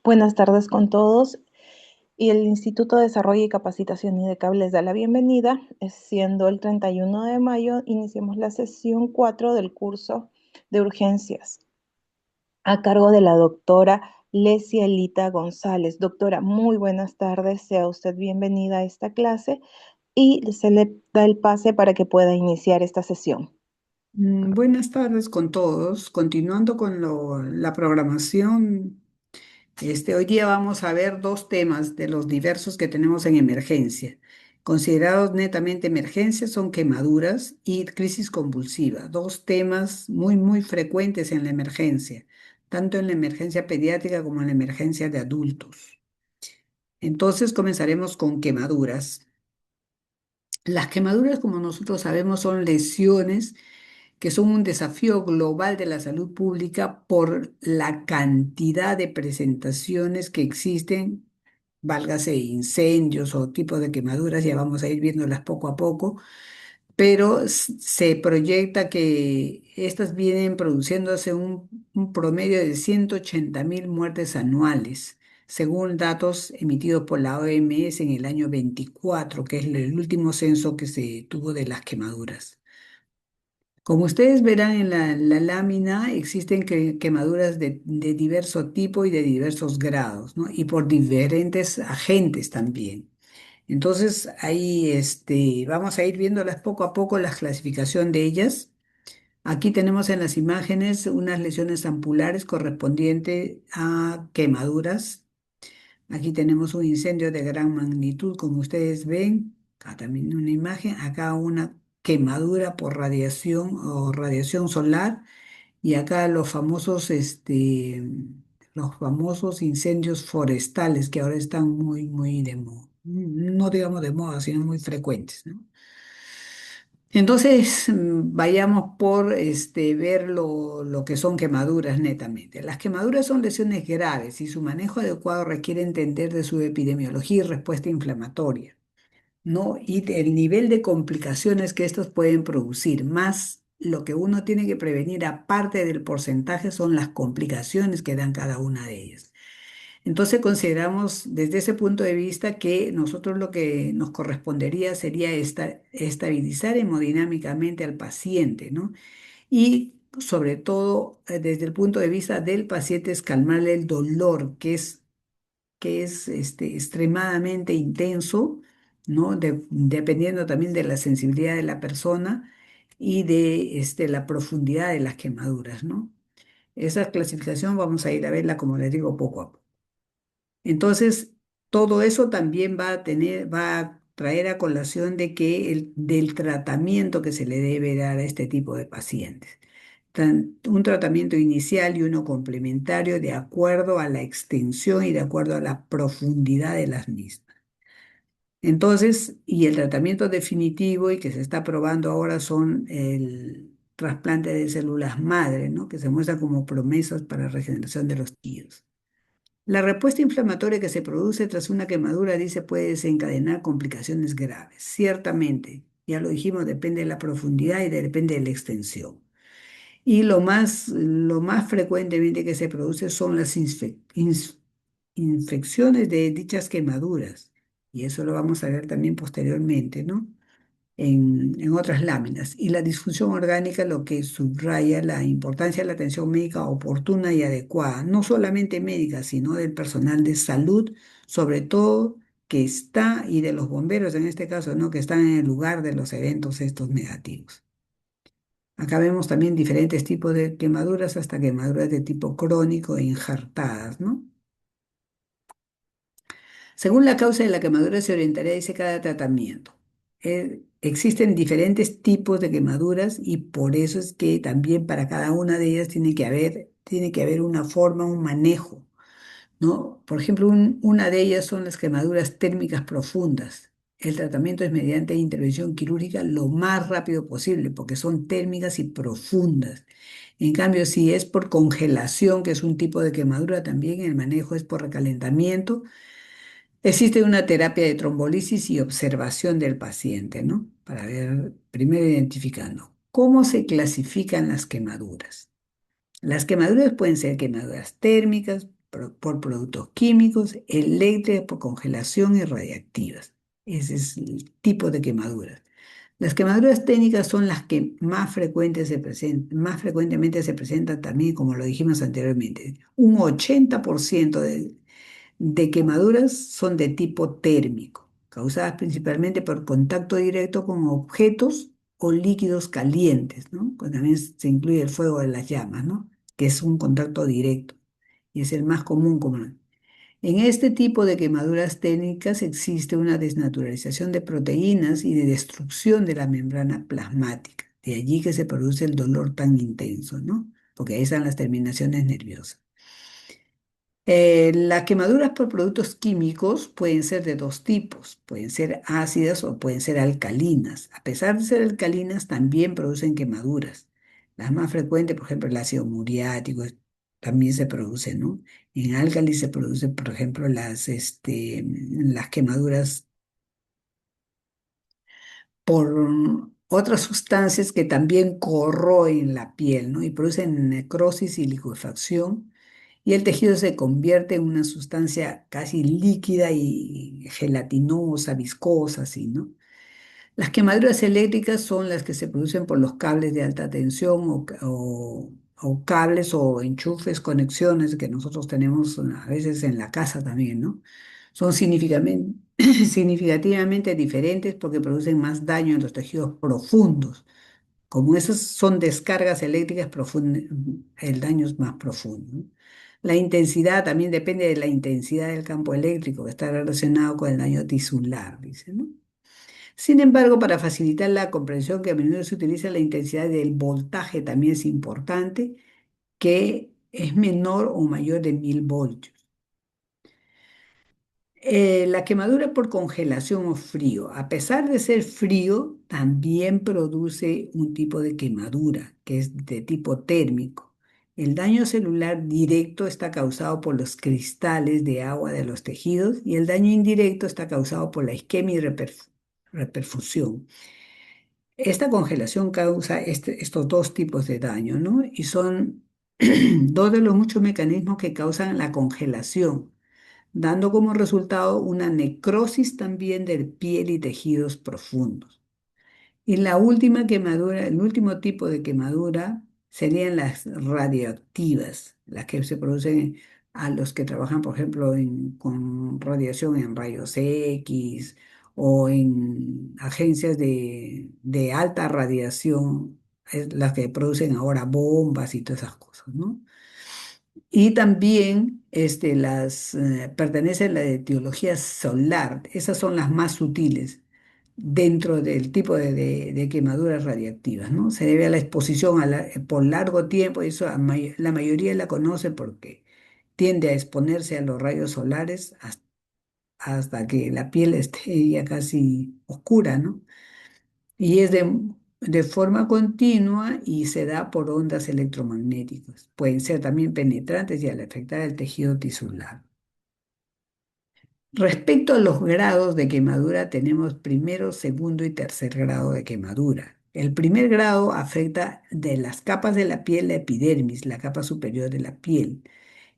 Buenas tardes con todos. Y el Instituto de Desarrollo y Capacitación IDECAP les da la bienvenida, siendo el 31 de mayo, iniciamos la sesión 4 del curso de urgencias, a cargo de la doctora Lesia Elita González. Doctora, muy buenas tardes, sea usted bienvenida a esta clase y se le da el pase para que pueda iniciar esta sesión. Buenas tardes con todos. Continuando con la programación, hoy día vamos a ver dos temas de los diversos que tenemos en emergencia. Considerados netamente emergencias son quemaduras y crisis convulsiva, dos temas muy frecuentes en la emergencia, tanto en la emergencia pediátrica como en la emergencia de adultos. Entonces comenzaremos con quemaduras. Las quemaduras, como nosotros sabemos, son lesiones que son un desafío global de la salud pública por la cantidad de presentaciones que existen, válgase incendios o tipos de quemaduras, ya vamos a ir viéndolas poco a poco, pero se proyecta que estas vienen produciéndose un promedio de 180.000 muertes anuales, según datos emitidos por la OMS en el año 24, que es el último censo que se tuvo de las quemaduras. Como ustedes verán en la lámina, existen quemaduras de diverso tipo y de diversos grados, ¿no? Y por diferentes agentes también. Entonces, ahí vamos a ir viéndolas poco a poco, la clasificación de ellas. Aquí tenemos en las imágenes unas lesiones ampulares correspondientes a quemaduras. Aquí tenemos un incendio de gran magnitud, como ustedes ven. Acá también una imagen, acá una quemadura por radiación o radiación solar. Y acá los famosos incendios forestales que ahora están muy de moda. No digamos de moda, sino muy frecuentes, ¿no? Entonces, vayamos por ver lo que son quemaduras netamente. Las quemaduras son lesiones graves y su manejo adecuado requiere entender de su epidemiología y respuesta inflamatoria, ¿no? Y el nivel de complicaciones que estos pueden producir, más lo que uno tiene que prevenir aparte del porcentaje son las complicaciones que dan cada una de ellas. Entonces consideramos desde ese punto de vista que nosotros lo que nos correspondería sería estabilizar hemodinámicamente al paciente, ¿no? Y sobre todo desde el punto de vista del paciente es calmarle el dolor, que es extremadamente intenso, ¿no? Dependiendo también de la sensibilidad de la persona y de la profundidad de las quemaduras, ¿no? Esa clasificación vamos a ir a verla, como les digo, poco a poco. Entonces, todo eso también va a traer a colación de que del tratamiento que se le debe dar a este tipo de pacientes. Un tratamiento inicial y uno complementario de acuerdo a la extensión y de acuerdo a la profundidad de las mismas. Entonces, y el tratamiento definitivo y que se está probando ahora son el trasplante de células madre, ¿no? Que se muestra como promesas para regeneración de los tejidos. La respuesta inflamatoria que se produce tras una quemadura, dice, puede desencadenar complicaciones graves. Ciertamente, ya lo dijimos, depende de la profundidad y depende de la extensión. Y lo más frecuentemente que se produce son las infecciones de dichas quemaduras. Y eso lo vamos a ver también posteriormente, ¿no? En otras láminas. Y la disfunción orgánica lo que subraya la importancia de la atención médica oportuna y adecuada, no solamente médica, sino del personal de salud, sobre todo que está, y de los bomberos en este caso, ¿no? Que están en el lugar de los eventos estos negativos. Acá vemos también diferentes tipos de quemaduras, hasta quemaduras de tipo crónico e injertadas, ¿no? Según la causa de la quemadura se orientaría, dice, cada tratamiento. Existen diferentes tipos de quemaduras y por eso es que también para cada una de ellas tiene que haber una forma, un manejo, ¿no? Por ejemplo, una de ellas son las quemaduras térmicas profundas. El tratamiento es mediante intervención quirúrgica lo más rápido posible porque son térmicas y profundas. En cambio, si es por congelación, que es un tipo de quemadura también, el manejo es por recalentamiento. Existe una terapia de trombolisis y observación del paciente, ¿no? Para ver, primero identificando cómo se clasifican las quemaduras. Las quemaduras pueden ser quemaduras térmicas, por productos químicos, eléctricas por congelación y radiactivas. Ese es el tipo de quemaduras. Las quemaduras técnicas son las que más frecuentemente se presentan también, como lo dijimos anteriormente. Un 80% de quemaduras son de tipo térmico, causadas principalmente por contacto directo con objetos o líquidos calientes, ¿no? Pues también se incluye el fuego de las llamas, ¿no? Que es un contacto directo y es el más común. En este tipo de quemaduras térmicas existe una desnaturalización de proteínas y de destrucción de la membrana plasmática. De allí que se produce el dolor tan intenso, ¿no? Porque ahí están las terminaciones nerviosas. Las quemaduras por productos químicos pueden ser de dos tipos, pueden ser ácidas o pueden ser alcalinas. A pesar de ser alcalinas, también producen quemaduras. Las más frecuentes, por ejemplo, el ácido muriático, también se produce, ¿no? En álcali se producen, por ejemplo, las quemaduras por otras sustancias que también corroen la piel, ¿no? Y producen necrosis y liquefacción y el tejido se convierte en una sustancia casi líquida y gelatinosa, viscosa, así, ¿no? Las quemaduras eléctricas son las que se producen por los cables de alta tensión o cables o enchufes, conexiones que nosotros tenemos a veces en la casa también, ¿no? Son significativamente diferentes porque producen más daño en los tejidos profundos. Como esas son descargas eléctricas profundas, el daño es más profundo, ¿no? La intensidad también depende de la intensidad del campo eléctrico, que está relacionado con el daño tisular, dice, ¿no? Sin embargo, para facilitar la comprensión que a menudo se utiliza la intensidad del voltaje también es importante, que es menor o mayor de 1000 voltios. La quemadura por congelación o frío, a pesar de ser frío, también produce un tipo de quemadura que es de tipo térmico. El daño celular directo está causado por los cristales de agua de los tejidos y el daño indirecto está causado por la isquemia y reperfusión. Esta congelación causa estos dos tipos de daño, ¿no? Y son dos de los muchos mecanismos que causan la congelación, dando como resultado una necrosis también de piel y tejidos profundos. Y la última quemadura, el último tipo de quemadura serían las radioactivas, las que se producen a los que trabajan, por ejemplo, con radiación en rayos X o en agencias de alta radiación, las que producen ahora bombas y todas esas cosas, ¿no? Y también pertenecen a la etiología solar. Esas son las más sutiles dentro del tipo de quemaduras radiactivas, ¿no? Se debe a la exposición por largo tiempo, y eso la mayoría la conoce porque tiende a exponerse a los rayos solares hasta que la piel esté ya casi oscura, ¿no? Y es de forma continua y se da por ondas electromagnéticas. Pueden ser también penetrantes y al afectar el tejido tisular. Respecto a los grados de quemadura, tenemos primero, segundo y tercer grado de quemadura. El primer grado afecta de las capas de la piel, la epidermis, la capa superior de la piel,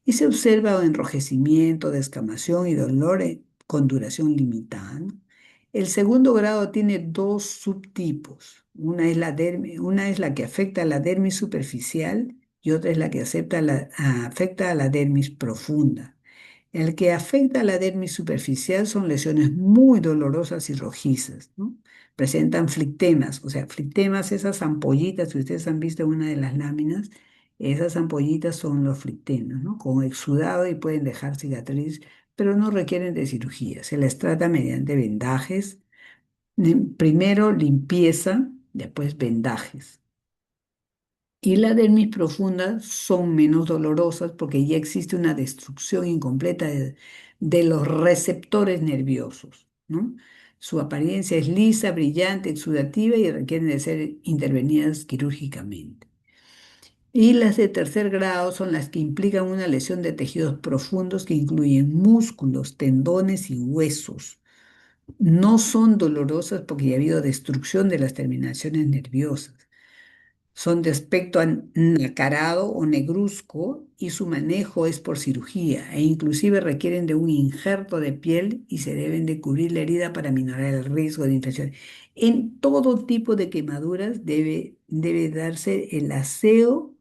y se observa enrojecimiento, descamación y dolor con duración limitada, ¿no? El segundo grado tiene dos subtipos. Una es la que afecta a la dermis superficial y otra es la que afecta a la dermis profunda. El que afecta a la dermis superficial son lesiones muy dolorosas y rojizas, ¿no? Presentan flictemas, o sea, flictemas, esas ampollitas, si ustedes han visto en una de las láminas, esas ampollitas son los flictemas, ¿no? Con exudado y pueden dejar cicatriz, pero no requieren de cirugía. Se les trata mediante vendajes, primero limpieza, después vendajes. Y las dermis profundas son menos dolorosas porque ya existe una destrucción incompleta de los receptores nerviosos, ¿no? Su apariencia es lisa, brillante, exudativa y requieren de ser intervenidas quirúrgicamente. Y las de tercer grado son las que implican una lesión de tejidos profundos que incluyen músculos, tendones y huesos. No son dolorosas porque ya ha habido destrucción de las terminaciones nerviosas. Son de aspecto nacarado o negruzco y su manejo es por cirugía e inclusive requieren de un injerto de piel y se deben de cubrir la herida para minorar el riesgo de infección. En todo tipo de quemaduras debe darse el aseo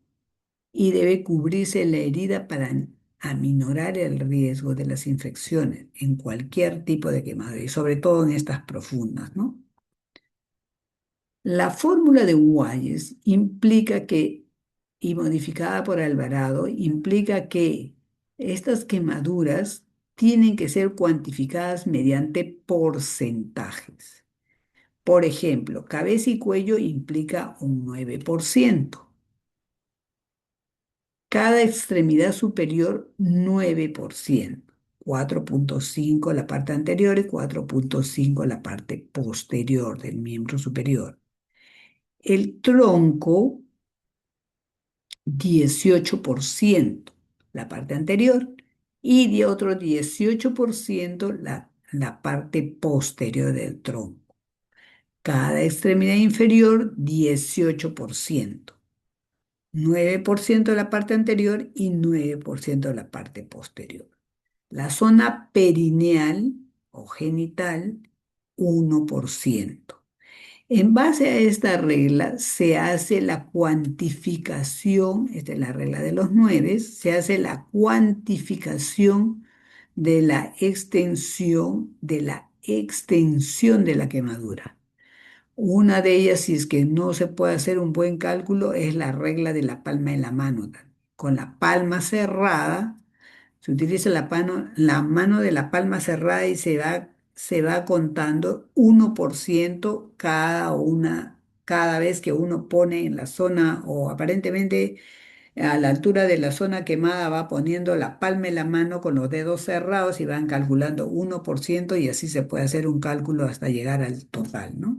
y debe cubrirse la herida para aminorar el riesgo de las infecciones en cualquier tipo de quemadura y sobre todo en estas profundas, ¿no? La fórmula de Wayes implica que, y modificada por Alvarado, implica que estas quemaduras tienen que ser cuantificadas mediante porcentajes. Por ejemplo, cabeza y cuello implica un 9%. Cada extremidad superior, 9%. 4,5 la parte anterior y 4,5 la parte posterior del miembro superior. El tronco, 18% la parte anterior y de otro 18% la parte posterior del tronco. Cada extremidad inferior, 18%. 9% de la parte anterior y 9% de la parte posterior. La zona perineal o genital, 1%. En base a esta regla se hace la cuantificación, esta es la regla de los nueve, se hace la cuantificación de la extensión de la quemadura. Una de ellas, si es que no se puede hacer un buen cálculo, es la regla de la palma de la mano. Con la palma cerrada, se utiliza la mano de la palma cerrada y se va contando 1% cada vez que uno pone en la zona o aparentemente a la altura de la zona quemada va poniendo la palma de la mano con los dedos cerrados y van calculando 1% y así se puede hacer un cálculo hasta llegar al total, ¿no?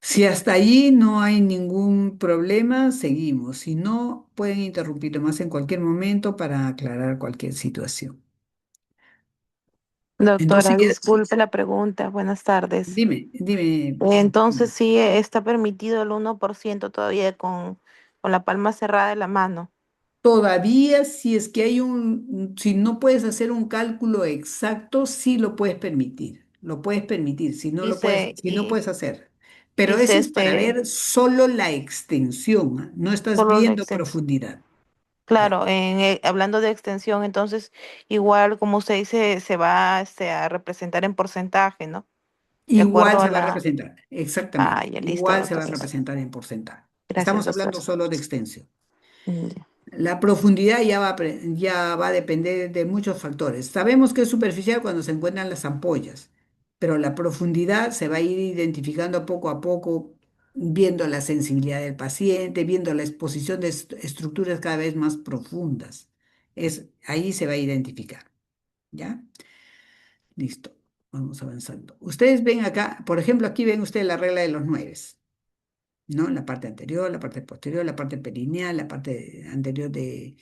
Si hasta allí no hay ningún problema, seguimos. Si no, pueden interrumpir más en cualquier momento para aclarar cualquier situación. Entonces, Doctora, disculpe la pregunta. Buenas tardes. dime, dime. Entonces sí está permitido el 1% todavía con la palma cerrada de la mano. Todavía, si es que si no puedes hacer un cálculo exacto, sí lo puedes permitir. Lo puedes permitir, si no lo puedes, Dice, si no y puedes hacer. Pero ese dice es para ver solo la extensión, ¿ah? No estás solo la viendo extensión. profundidad. Ya. Claro, hablando de extensión, entonces igual como usted dice, se va a representar en porcentaje, ¿no? De Igual acuerdo se a va a la... representar, Ah, exactamente. ya listo, Igual se va a entonces. representar en porcentaje. Gracias, Estamos doctor. hablando solo de extensión. Mm. La profundidad ya va a depender de muchos factores. Sabemos que es superficial cuando se encuentran las ampollas, pero la profundidad se va a ir identificando poco a poco, viendo la sensibilidad del paciente, viendo la exposición de estructuras cada vez más profundas. Ahí se va a identificar, ¿ya? Listo, vamos avanzando. Ustedes ven acá, por ejemplo, aquí ven ustedes la regla de los nueves, ¿no? La parte anterior, la parte posterior, la parte perineal, la parte anterior de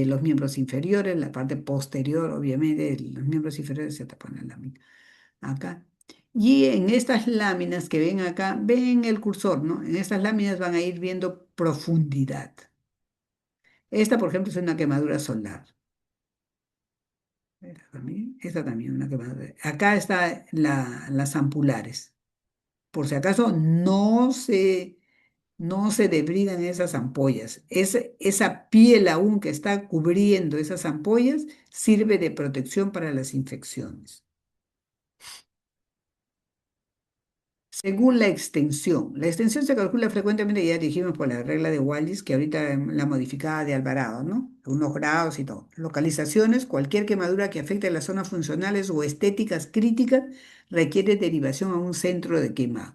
los miembros inferiores, la parte posterior, obviamente, de los miembros inferiores se tapan la lámina. Acá. Y en estas láminas que ven acá, ven el cursor, ¿no? En estas láminas van a ir viendo profundidad. Esta, por ejemplo, es una quemadura solar. Esta también, una quemadura. Acá están las ampulares. Por si acaso no se debridan esas ampollas. Esa piel aún que está cubriendo esas ampollas sirve de protección para las infecciones. Según la extensión. La extensión se calcula frecuentemente, ya dijimos, por la regla de Wallis, que ahorita la modificada de Alvarado, ¿no? Unos grados y todo. Localizaciones, cualquier quemadura que afecte las zonas funcionales o estéticas críticas requiere derivación a un centro de quemado.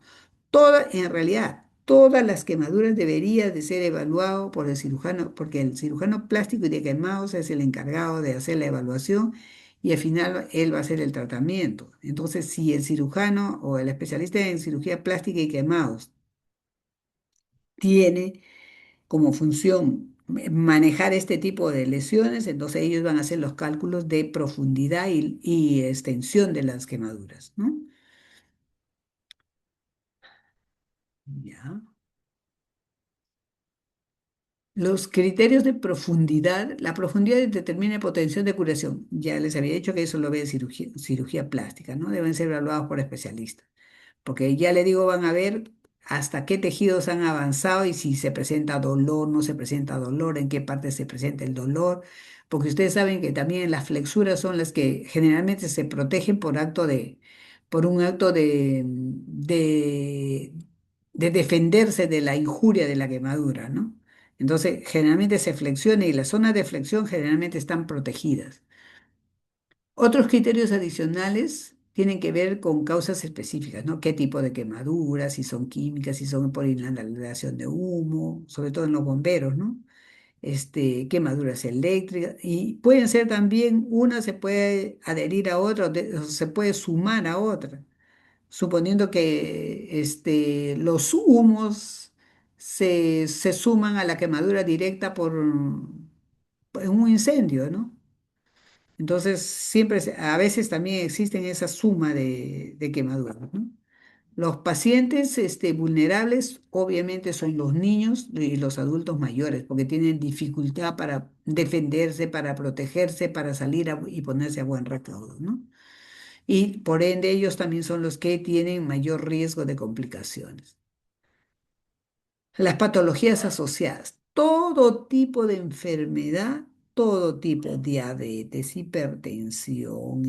En realidad, todas las quemaduras deberían de ser evaluadas por el cirujano, porque el cirujano plástico y de quemados es el encargado de hacer la evaluación y al final él va a hacer el tratamiento. Entonces, si el cirujano o el especialista en cirugía plástica y quemados tiene como función manejar este tipo de lesiones, entonces ellos van a hacer los cálculos de profundidad y extensión de las quemaduras, ¿no? Ya. Los criterios de profundidad, la profundidad determina el potencial de curación. Ya les había dicho que eso lo ve cirugía plástica, ¿no? Deben ser evaluados por especialistas, porque ya le digo, van a ver hasta qué tejidos han avanzado y si se presenta dolor, no se presenta dolor, en qué parte se presenta el dolor, porque ustedes saben que también las flexuras son las que generalmente se protegen por un acto de defenderse de la injuria de la quemadura, ¿no? Entonces, generalmente se flexiona y las zonas de flexión generalmente están protegidas. Otros criterios adicionales tienen que ver con causas específicas, ¿no? ¿Qué tipo de quemaduras, si son químicas, si son por inhalación de humo, sobre todo en los bomberos, ¿no? Quemaduras eléctricas y pueden ser también, una se puede adherir a otra, o se puede sumar a otra, suponiendo que los humos se suman a la quemadura directa por un incendio, ¿no? Entonces, a veces también existen esa suma de quemaduras, ¿no? Los pacientes vulnerables obviamente son los niños y los adultos mayores, porque tienen dificultad para defenderse, para protegerse, para salir y ponerse a buen recaudo, ¿no? Y por ende ellos también son los que tienen mayor riesgo de complicaciones. Las patologías asociadas, todo tipo de enfermedad, todo tipo, diabetes, hipertensión,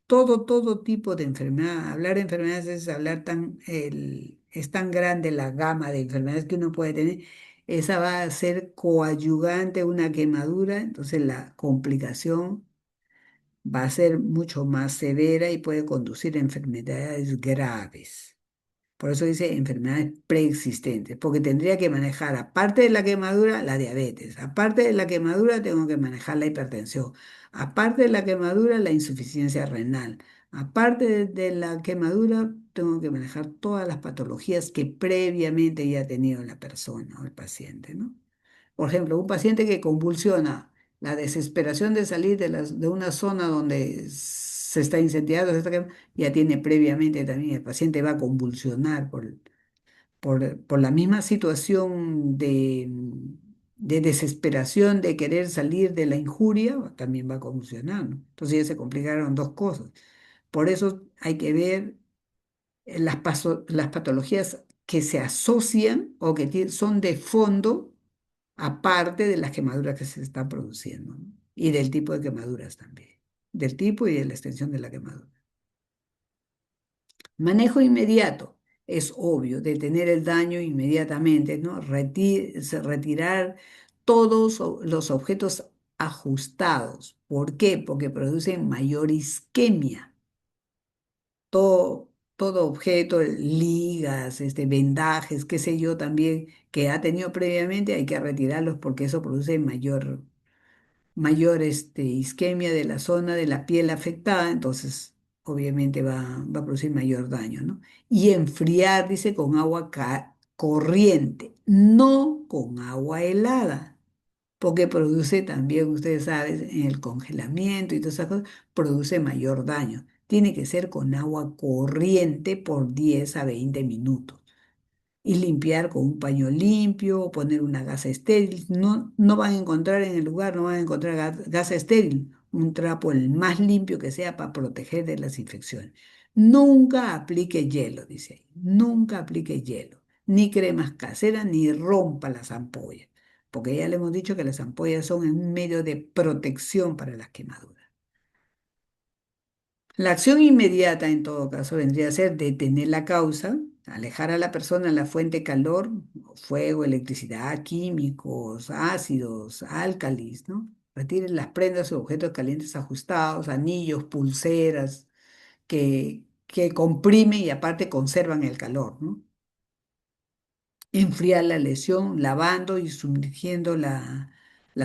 todo tipo de enfermedad. Hablar de enfermedades es hablar es tan grande la gama de enfermedades que uno puede tener. Esa va a ser coadyuvante a una quemadura, entonces la complicación va a ser mucho más severa y puede conducir a enfermedades graves. Por eso dice enfermedades preexistentes, porque tendría que manejar, aparte de la quemadura, la diabetes, aparte de la quemadura, tengo que manejar la hipertensión, aparte de la quemadura, la insuficiencia renal, aparte de la quemadura, tengo que manejar todas las patologías que previamente ya ha tenido la persona o el paciente, ¿no? Por ejemplo, un paciente que convulsiona, la desesperación de salir de una zona donde se está incendiando, ya tiene previamente también, el paciente va a convulsionar por la misma situación de desesperación de querer salir de la injuria, también va a convulsionar, ¿no? Entonces ya se complicaron dos cosas. Por eso hay que ver las patologías que se asocian o que son de fondo aparte de las quemaduras que se están produciendo, ¿no? Y del tipo de quemaduras también, del tipo y de la extensión de la quemadura. Manejo inmediato, es obvio, detener el daño inmediatamente, ¿no? Retirar todos los objetos ajustados. ¿Por qué? Porque producen mayor isquemia. Todo objeto, ligas, vendajes, qué sé yo, también que ha tenido previamente, hay que retirarlos porque eso produce mayor isquemia de la zona de la piel afectada, entonces obviamente va a producir mayor daño, ¿no? Y enfriar, dice, con agua corriente, no con agua helada, porque produce también, ustedes saben, en el congelamiento y todas esas cosas, produce mayor daño. Tiene que ser con agua corriente por 10 a 20 minutos y limpiar con un paño limpio o poner una gasa estéril. No, no van a encontrar en el lugar, no van a encontrar gasa estéril, un trapo el más limpio que sea para proteger de las infecciones. Nunca aplique hielo, dice ahí, nunca aplique hielo, ni cremas caseras, ni rompa las ampollas, porque ya le hemos dicho que las ampollas son un medio de protección para las quemaduras. La acción inmediata, en todo caso, vendría a ser detener la causa, alejar a la persona de la fuente de calor, fuego, electricidad, químicos, ácidos, álcalis, ¿no? Retiren las prendas o objetos calientes ajustados, anillos, pulseras, que comprimen y aparte conservan el calor, ¿no? Enfriar la lesión lavando y sumergiendo la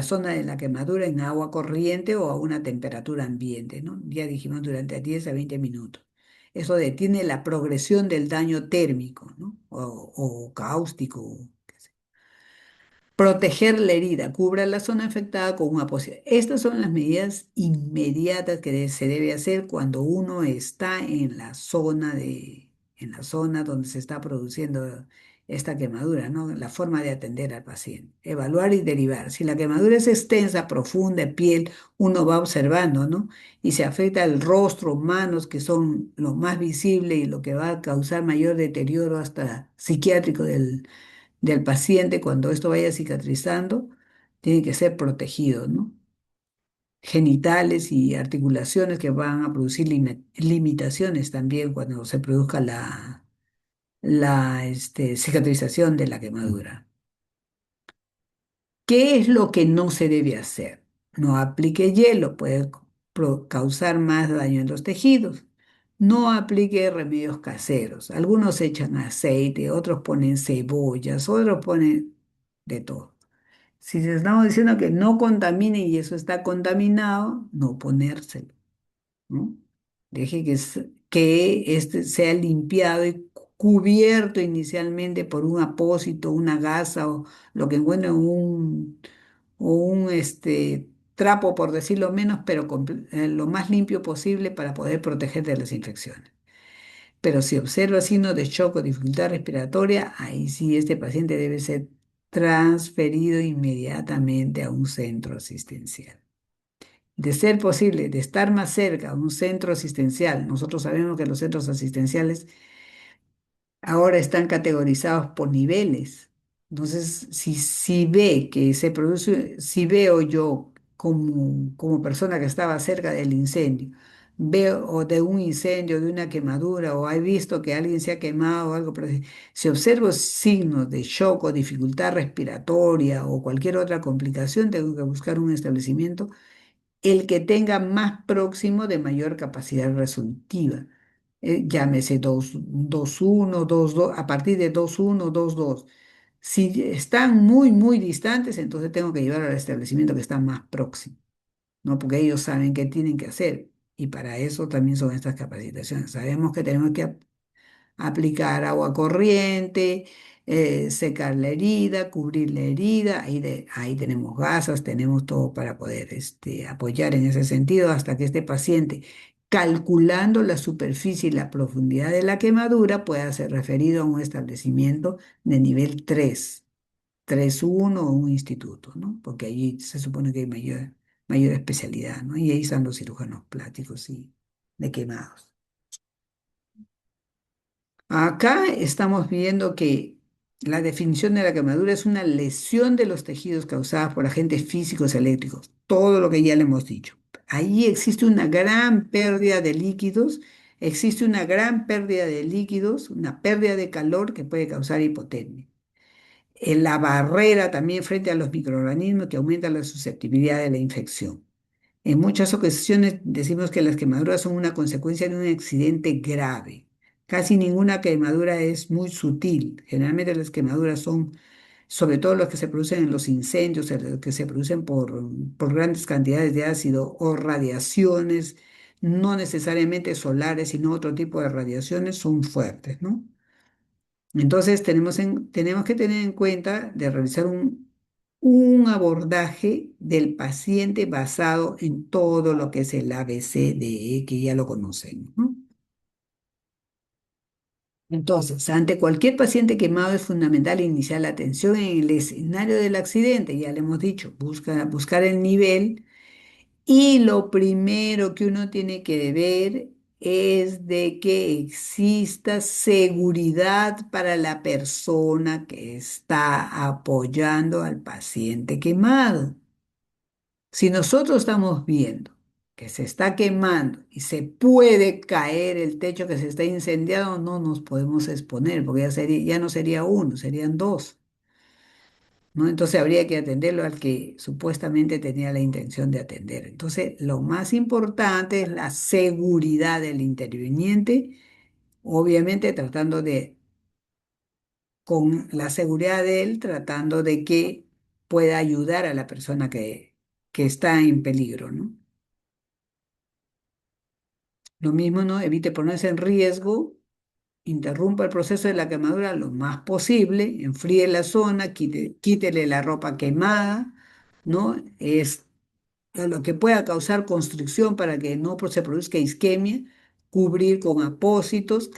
zona de la quemadura en agua corriente o a una temperatura ambiente, ¿no? Ya dijimos durante 10 a 20 minutos. Eso detiene la progresión del daño térmico, ¿no? O cáustico. Proteger la herida, cubra la zona afectada con una posición. Estas son las medidas inmediatas que se debe hacer cuando uno está en la zona donde se está produciendo esta quemadura, ¿no? La forma de atender al paciente. Evaluar y derivar. Si la quemadura es extensa, profunda, piel, uno va observando, ¿no? Y se afecta el rostro, manos, que son lo más visible y lo que va a causar mayor deterioro hasta psiquiátrico del paciente cuando esto vaya cicatrizando, tiene que ser protegido, ¿no? Genitales y articulaciones que van a producir limitaciones también cuando se produzca la cicatrización de la quemadura. ¿Qué es lo que no se debe hacer? No aplique hielo, puede causar más daño en los tejidos. No aplique remedios caseros. Algunos echan aceite, otros ponen cebollas, otros ponen de todo. Si se estamos diciendo que no contamine y eso está contaminado, no ponérselo, ¿no? Deje que este sea limpiado y cubierto inicialmente por un apósito, una gasa o lo que encuentre o un trapo, por decirlo menos, pero lo más limpio posible para poder proteger de las infecciones. Pero si observa signos de shock o dificultad respiratoria, ahí sí este paciente debe ser transferido inmediatamente a un centro asistencial. De ser posible, de estar más cerca a un centro asistencial, nosotros sabemos que los centros asistenciales ahora están categorizados por niveles. Entonces, si ve que se produce, si veo yo como persona que estaba cerca del incendio, veo o de un incendio, de una quemadura, o he visto que alguien se ha quemado o algo, pero si observo signos de shock o dificultad respiratoria o cualquier otra complicación, tengo que buscar un establecimiento el que tenga más próximo de mayor capacidad resolutiva. Llámese 2.1, 2.2, a partir de 2.1, 2.2. Si están muy, muy distantes, entonces tengo que llevar al establecimiento que está más próximo, ¿no? Porque ellos saben qué tienen que hacer. Y para eso también son estas capacitaciones. Sabemos que tenemos que aplicar agua corriente, secar la herida, cubrir la herida. Ahí tenemos gasas, tenemos todo para poder apoyar en ese sentido hasta que este paciente, calculando la superficie y la profundidad de la quemadura, pueda ser referido a un establecimiento de nivel 3, 3.1 o un instituto, ¿no? Porque allí se supone que hay mayor especialidad, ¿no? Y ahí están los cirujanos plásticos y de quemados. Acá estamos viendo que la definición de la quemadura es una lesión de los tejidos causadas por agentes físicos eléctricos, todo lo que ya le hemos dicho. Ahí existe una gran pérdida de líquidos, existe una gran pérdida de líquidos, una pérdida de calor que puede causar hipotermia. La barrera también frente a los microorganismos que aumenta la susceptibilidad de la infección. En muchas ocasiones decimos que las quemaduras son una consecuencia de un accidente grave. Casi ninguna quemadura es muy sutil. Generalmente las quemaduras son, sobre todo las que se producen en los incendios, las que se producen por grandes cantidades de ácido o radiaciones, no necesariamente solares, sino otro tipo de radiaciones, son fuertes, ¿no? Entonces tenemos que tener en cuenta de realizar un abordaje del paciente basado en todo lo que es el ABCDE, que ya lo conocemos, ¿no? Entonces, ante cualquier paciente quemado es fundamental iniciar la atención en el escenario del accidente, ya le hemos dicho, buscar el nivel. Y lo primero que uno tiene que ver es de que exista seguridad para la persona que está apoyando al paciente quemado. Si nosotros estamos viendo que se está quemando y se puede caer el techo que se está incendiando, no nos podemos exponer, porque ya no sería uno, serían dos. ¿No? Entonces habría que atenderlo al que supuestamente tenía la intención de atender. Entonces, lo más importante es la seguridad del interviniente, obviamente con la seguridad de él, tratando de que pueda ayudar a la persona que está en peligro, ¿no? Lo mismo, ¿no? Evite ponerse en riesgo, interrumpa el proceso de la quemadura lo más posible, enfríe la zona, quítele la ropa quemada, ¿no? Es a lo que pueda causar constricción para que no se produzca isquemia, cubrir con apósitos,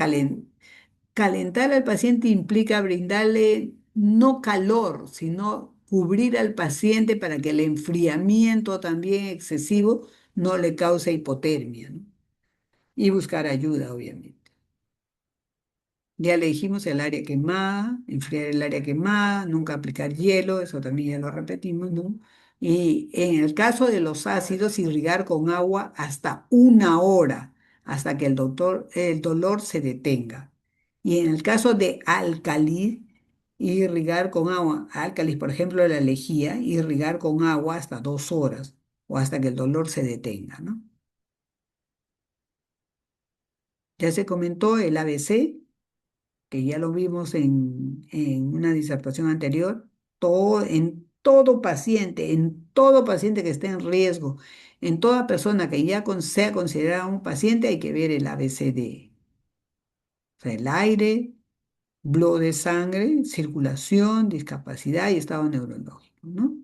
Calentar al paciente implica brindarle no calor, sino cubrir al paciente para que el enfriamiento también excesivo no le cause hipotermia, ¿no? Y buscar ayuda, obviamente. Ya le dijimos el área quemada, enfriar el área quemada, nunca aplicar hielo, eso también ya lo repetimos, ¿no? Y en el caso de los ácidos, irrigar con agua hasta 1 hora, hasta que el dolor se detenga. Y en el caso de álcalis, irrigar con agua, álcalis, por ejemplo, la lejía, irrigar con agua hasta 2 horas o hasta que el dolor se detenga, ¿no? Ya se comentó el ABC, que ya lo vimos en una disertación anterior, en todo paciente que esté en riesgo, en toda persona que ya sea considerada un paciente, hay que ver el ABCD. O sea, el aire, flow de sangre, circulación, discapacidad y estado neurológico, ¿no?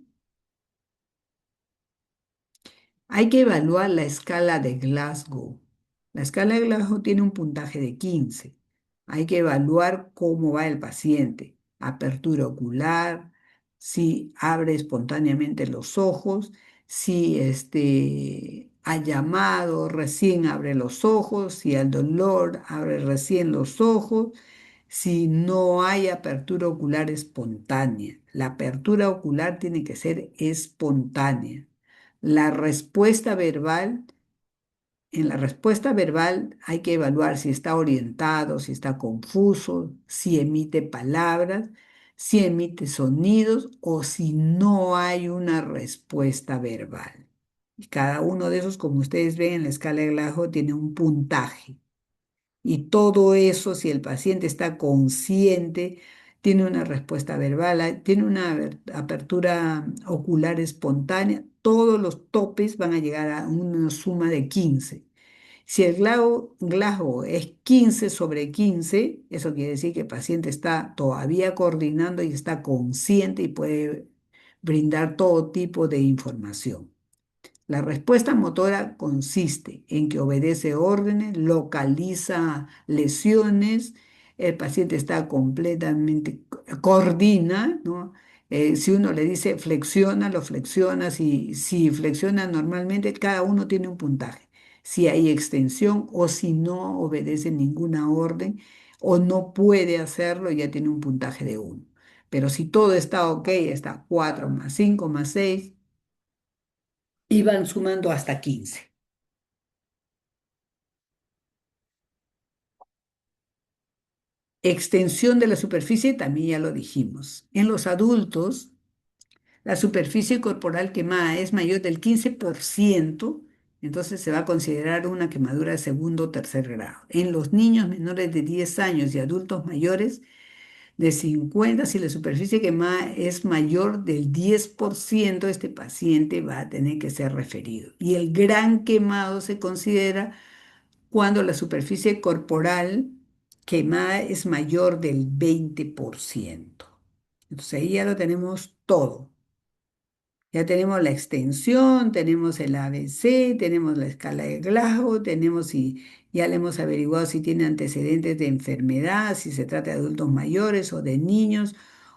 Hay que evaluar la escala de Glasgow. La escala de Glasgow tiene un puntaje de 15. Hay que evaluar cómo va el paciente. Apertura ocular, si abre espontáneamente los ojos, si ha llamado, recién abre los ojos, si al dolor abre recién los ojos, si no hay apertura ocular espontánea. La apertura ocular tiene que ser espontánea. La respuesta verbal, en la respuesta verbal hay que evaluar si está orientado, si está confuso, si emite palabras, si emite sonidos o si no hay una respuesta verbal. Y cada uno de esos, como ustedes ven en la escala de Glasgow, tiene un puntaje. Y todo eso, si el paciente está consciente, tiene una respuesta verbal, tiene una apertura ocular espontánea, todos los topes van a llegar a una suma de 15. Si el Glasgow es 15 sobre 15, eso quiere decir que el paciente está todavía coordinando y está consciente y puede brindar todo tipo de información. La respuesta motora consiste en que obedece órdenes, localiza lesiones, el paciente está completamente, coordina, ¿no? Si uno le dice flexiona, lo flexiona, si flexiona normalmente, cada uno tiene un puntaje. Si hay extensión o si no obedece ninguna orden o no puede hacerlo, ya tiene un puntaje de 1. Pero si todo está ok, está 4 más 5 más 6 y van sumando hasta 15. Extensión de la superficie, también ya lo dijimos. En los adultos, la superficie corporal quemada es mayor del 15%, entonces se va a considerar una quemadura de segundo o tercer grado. En los niños menores de 10 años y adultos mayores de 50, si la superficie quemada es mayor del 10%, este paciente va a tener que ser referido. Y el gran quemado se considera cuando la superficie corporal quemada es mayor del 20%. Entonces ahí ya lo tenemos todo. Ya tenemos la extensión, tenemos el ABC, tenemos la escala de Glasgow, tenemos si ya le hemos averiguado si tiene antecedentes de enfermedad, si se trata de adultos mayores o de niños,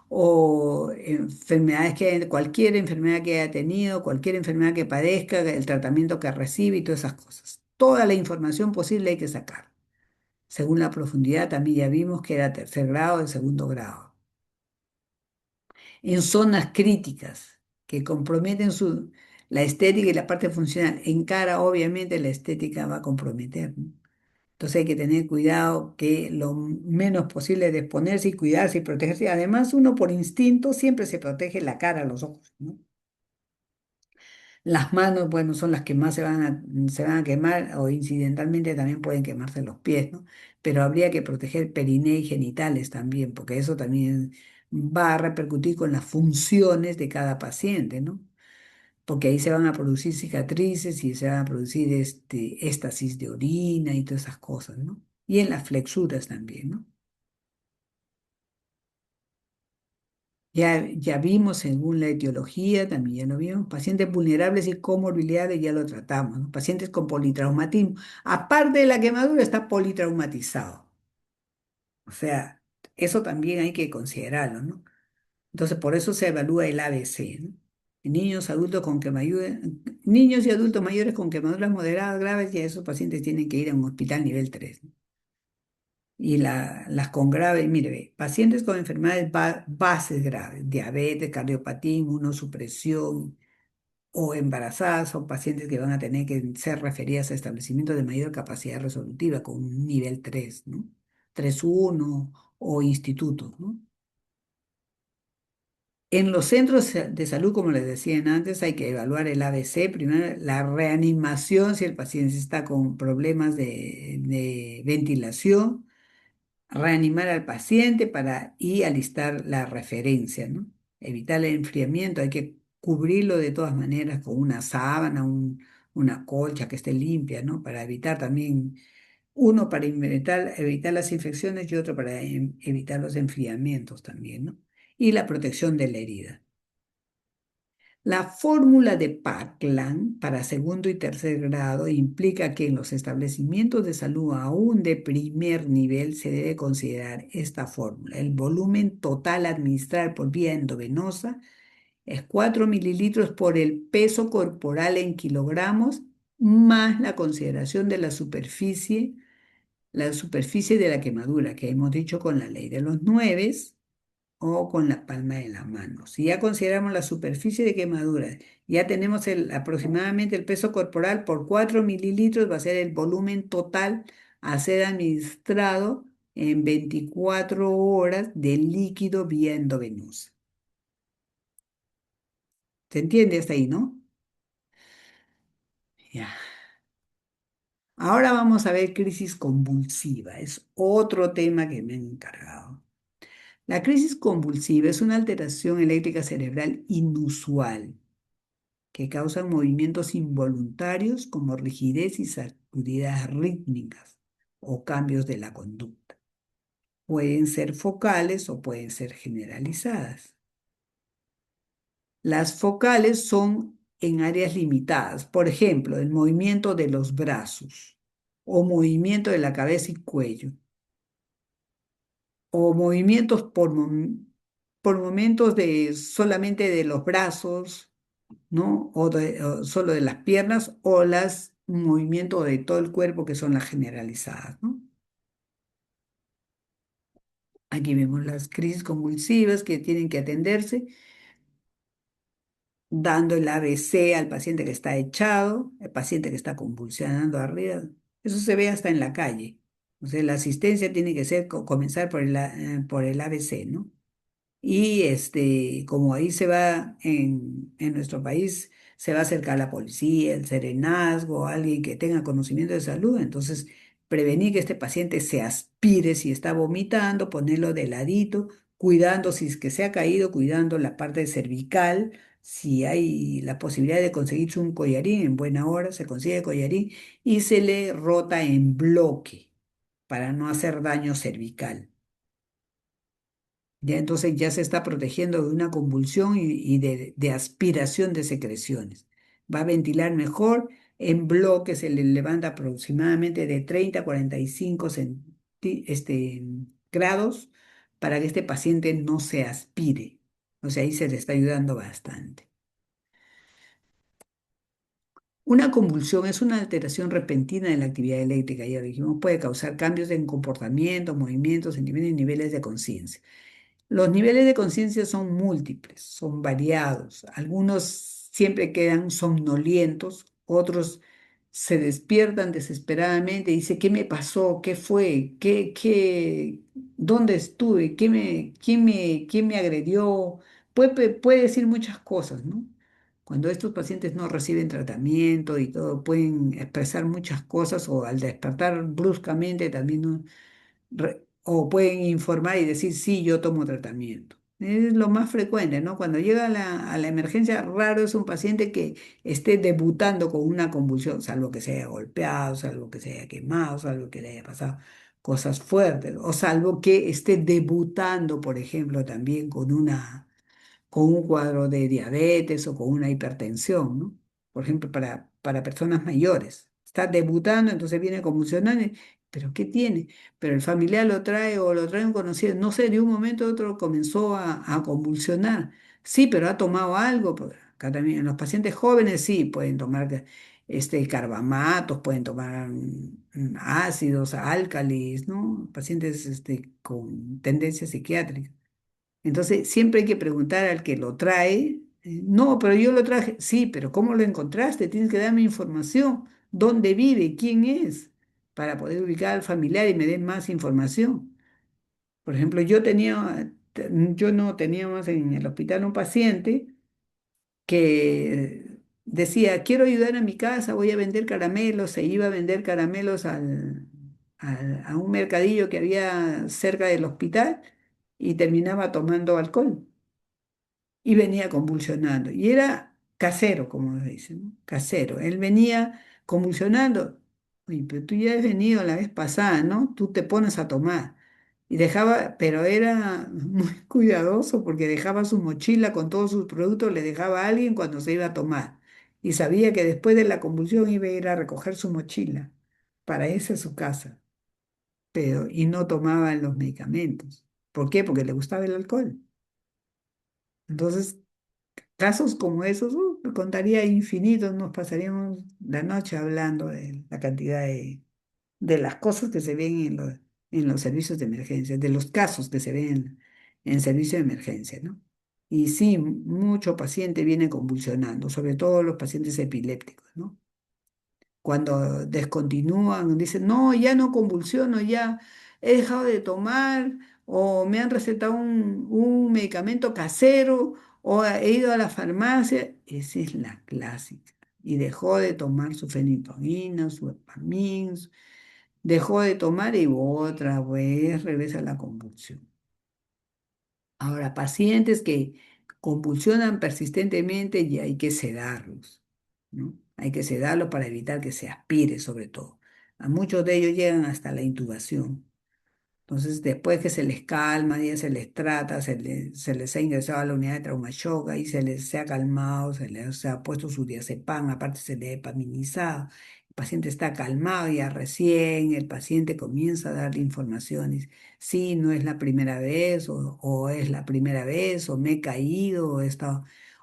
o enfermedades cualquier enfermedad que haya tenido, cualquier enfermedad que padezca, el tratamiento que recibe y todas esas cosas. Toda la información posible hay que sacar. Según la profundidad, también ya vimos que era tercer grado, de segundo grado. En zonas críticas que comprometen la estética y la parte funcional. En cara, obviamente, la estética va a comprometer, ¿no? Entonces hay que tener cuidado que lo menos posible de exponerse y cuidarse y protegerse. Además, uno por instinto siempre se protege la cara, los ojos, ¿no? Las manos, bueno, son las que más se van a quemar o incidentalmente también pueden quemarse los pies, ¿no? Pero habría que proteger periné y genitales también, porque eso también va a repercutir con las funciones de cada paciente, ¿no? Porque ahí se van a producir cicatrices y se van a producir éstasis de orina y todas esas cosas, ¿no? Y en las flexuras también, ¿no? Ya vimos según la etiología, también ya lo vimos, pacientes vulnerables y comorbilidades ya lo tratamos, ¿no? Pacientes con politraumatismo. Aparte de la quemadura, está politraumatizado. O sea, eso también hay que considerarlo, ¿no? Entonces, por eso se evalúa el ABC, ¿no? Niños, adultos con quemaduras, niños y adultos mayores con quemaduras moderadas graves, y esos pacientes tienen que ir a un hospital nivel 3, ¿no? Y las con graves, mire, ve, pacientes con enfermedades bases graves, diabetes, cardiopatía, inmunosupresión o embarazadas, son pacientes que van a tener que ser referidas a establecimientos de mayor capacidad resolutiva con un nivel 3, ¿no? 3.1 o institutos, ¿no? En los centros de salud, como les decían antes, hay que evaluar el ABC, primero la reanimación si el paciente está con problemas de ventilación, reanimar al paciente y alistar la referencia, ¿no? Evitar el enfriamiento, hay que cubrirlo de todas maneras con una sábana, una colcha que esté limpia, ¿no? Para evitar también, uno para evitar las infecciones y otro para evitar los enfriamientos también, ¿no? Y la protección de la herida. La fórmula de Parkland para segundo y tercer grado implica que en los establecimientos de salud aún de primer nivel se debe considerar esta fórmula. El volumen total a administrar por vía endovenosa es 4 mililitros por el peso corporal en kilogramos más la consideración de la superficie de la quemadura, que hemos dicho con la ley de los 9 o con la palma de la mano. Si ya consideramos la superficie de quemadura, ya tenemos aproximadamente el peso corporal por 4 mililitros, va a ser el volumen total a ser administrado en 24 horas de líquido vía endovenosa. ¿Se entiende hasta ahí, no? Ya. Ahora vamos a ver crisis convulsiva. Es otro tema que me han encargado. La crisis convulsiva es una alteración eléctrica cerebral inusual que causan movimientos involuntarios como rigidez y sacudidas rítmicas o cambios de la conducta. Pueden ser focales o pueden ser generalizadas. Las focales son en áreas limitadas, por ejemplo, el movimiento de los brazos o movimiento de la cabeza y cuello o movimientos por momentos de solamente de los brazos, ¿no? O solo de las piernas o las movimientos de todo el cuerpo que son las generalizadas, ¿no? Aquí vemos las crisis convulsivas que tienen que atenderse, dando el ABC al paciente que está echado, el paciente que está convulsionando arriba. Eso se ve hasta en la calle. O sea, la asistencia tiene que ser comenzar por el ABC, ¿no? Y como ahí se va en nuestro país, se va a acercar la policía, el serenazgo, alguien que tenga conocimiento de salud. Entonces, prevenir que este paciente se aspire si está vomitando, ponerlo de ladito, cuidando si es que se ha caído, cuidando la parte cervical. Si hay la posibilidad de conseguirse un collarín en buena hora, se consigue collarín y se le rota en bloque para no hacer daño cervical. Ya entonces ya se está protegiendo de una convulsión y de aspiración de secreciones. Va a ventilar mejor en bloques, se le levanta aproximadamente de 30 a 45 grados para que este paciente no se aspire. O sea, ahí se le está ayudando bastante. Una convulsión es una alteración repentina de la actividad eléctrica, ya dijimos, puede causar cambios en comportamiento, movimientos, sentimientos y niveles de conciencia. Los niveles de conciencia son múltiples, son variados. Algunos siempre quedan somnolientos, otros se despiertan desesperadamente y dicen, ¿qué me pasó? ¿Qué fue? ¿Dónde estuve? ¿Quién me agredió? Puede decir muchas cosas, ¿no? Cuando estos pacientes no reciben tratamiento y todo, pueden expresar muchas cosas o al despertar bruscamente también, ¿no? O pueden informar y decir, sí, yo tomo tratamiento. Es lo más frecuente, ¿no? Cuando llega a la emergencia, raro es un paciente que esté debutando con una convulsión, salvo que se haya golpeado, salvo que se haya quemado, salvo que le haya pasado cosas fuertes, o salvo que esté debutando, por ejemplo, también con un cuadro de diabetes o con una hipertensión, ¿no? Por ejemplo, para personas mayores. Está debutando, entonces viene convulsionando ¿Pero qué tiene? Pero el familiar lo trae o lo trae un conocido, no sé, de un momento a otro comenzó a convulsionar. Sí, pero ha tomado algo. Pues, acá también, en los pacientes jóvenes sí pueden tomar carbamatos, pueden tomar ácidos, álcalis, ¿no? Pacientes con tendencia psiquiátrica. Entonces, siempre hay que preguntar al que lo trae. No, pero yo lo traje. Sí, pero ¿cómo lo encontraste? Tienes que darme información. ¿Dónde vive? ¿Quién es? Para poder ubicar al familiar y me den más información. Por ejemplo, yo no teníamos en el hospital un paciente que decía, quiero ayudar a mi casa, voy a vender caramelos. Se iba a vender caramelos a un mercadillo que había cerca del hospital y terminaba tomando alcohol y venía convulsionando. Y era casero, como dicen, ¿no? Casero. Él venía convulsionando. Oye, pero tú ya has venido la vez pasada, ¿no? Tú te pones a tomar. Y dejaba, pero era muy cuidadoso porque dejaba su mochila con todos sus productos, le dejaba a alguien cuando se iba a tomar. Y sabía que después de la convulsión iba a ir a recoger su mochila para irse a su casa. Pero, y no tomaba los medicamentos. ¿Por qué? Porque le gustaba el alcohol. Entonces, casos como esos, contaría infinitos, nos pasaríamos la noche hablando de la cantidad de las cosas que se ven en los servicios de emergencia, de los casos que se ven en servicio de emergencia, ¿no? Y sí, mucho paciente viene convulsionando, sobre todo los pacientes epilépticos, ¿no? Cuando descontinúan, dicen, no, ya no convulsiono, ya he dejado de tomar, o me han recetado un medicamento casero, o he ido a la farmacia, esa es la clásica. Y dejó de tomar su fenitonina, su Epamin, dejó de tomar y otra vez regresa la convulsión. Ahora, pacientes que convulsionan persistentemente y hay que sedarlos, ¿no? Hay que sedarlos para evitar que se aspire sobre todo. A muchos de ellos llegan hasta la intubación. Entonces, después que se les calma, ya se les trata, se les ha ingresado a la unidad de trauma shock, ahí se ha calmado, se ha puesto su diazepam, aparte se le ha epaminizado. El paciente está calmado ya recién, el paciente comienza a darle informaciones. Sí, no es la primera vez, o es la primera vez, o me he caído,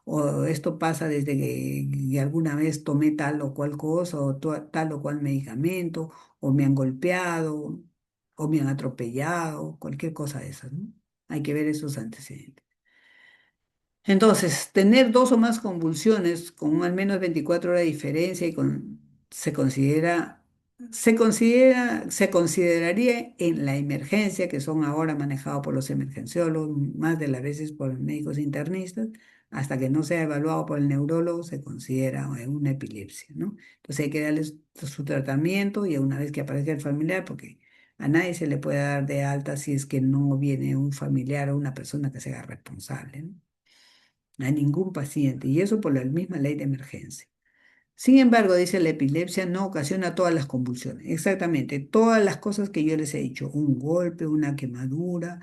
o esto pasa desde que alguna vez tomé tal o cual cosa, o tal o cual medicamento, o me han golpeado o me han atropellado, cualquier cosa de esas, ¿no? Hay que ver esos antecedentes. Entonces, tener dos o más convulsiones con al menos 24 horas de diferencia se consideraría en la emergencia, que son ahora manejados por los emergenciólogos, más de las veces por médicos internistas, hasta que no sea evaluado por el neurólogo, se considera una epilepsia, ¿no? Entonces hay que darle su tratamiento y una vez que aparezca el familiar, porque a nadie se le puede dar de alta si es que no viene un familiar o una persona que sea responsable, ¿no? A ningún paciente, y eso por la misma ley de emergencia. Sin embargo, dice, la epilepsia no ocasiona todas las convulsiones. Exactamente, todas las cosas que yo les he dicho, un golpe, una quemadura,